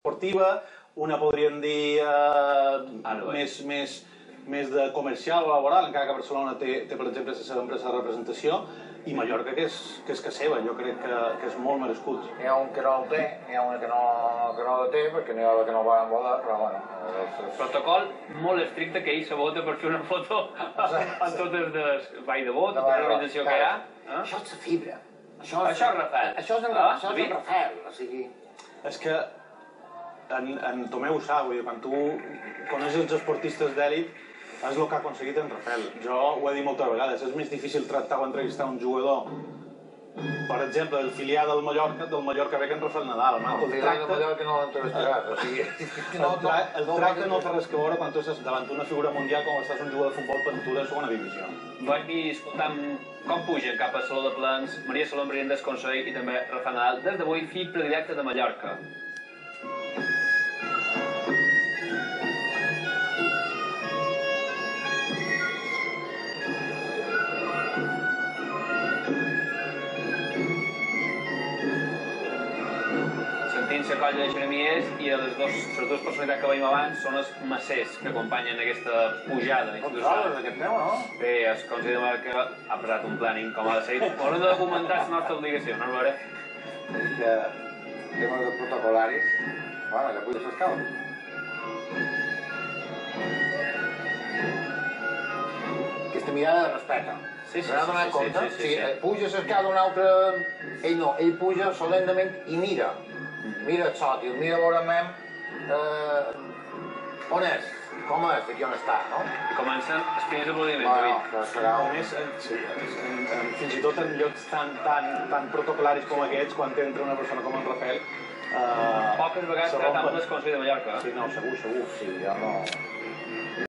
esportiva, una podríem dir més de comercial o laboral, encara que Barcelona té, per exemple, la seva empresa de representació, i Mallorca, que és que seva, jo crec que és molt merescut. N'hi ha un que no el té, n'hi ha un que no el té, perquè n'hi ha que no el van voler, però bueno... Protocol molt estricte, que ell se vota per fer una foto amb tot el ball de vot, tota l'organització que hi ha. Això és la fibra. Això és Rafael. Això és el Rafael, o sigui... És que en Tomeu ho sap, quan tu coneixes els esportistes d'èlit, és el que ha aconseguit en Rafael. Jo ho he dit moltes vegades, és més difícil tractar o entrevistar un jugador, per exemple, el filià del Mallorca ve que en Rafael Nadal. El filià del Mallorca no l'entrevistaràs, o sigui... El tracte no té res que veure quan tu estàs davant d'una figura mundial com estàs un jugador de futbol per tu de segona divisió. Vaig dir, escoltant com pugen cap a Saló de Plens, Maria Salom, president del Consell, i també Rafael Nadal, des d'avui, fill predilecte de Mallorca. La colla de Jeremies i les dues personalitats que veiem abans són els macers que acompanyen aquesta pujada institucional. Aquest meu, no? Bé, el Consell de Mallorca ha posat un planning com ha de ser. Haurem de documentar la nostra obligació, no, Albert? És que temes de protocolaris, bueno, que puja s'escau. Aquesta mirada de respecte. Sí. Puja s'escau d'un altre... Ell no, ell puja solemnement i mira. Mira el sòtil, mira veurament on és, com és, aquí on està, no? I comencen els primers aplaudiments, David. A més, fins i tot en llocs tan protocolaris com aquests, quan entra una persona com en Rafael... Poques vegades tractant les Consell de Mallorca. Sí, no, segur. Sí, jo no...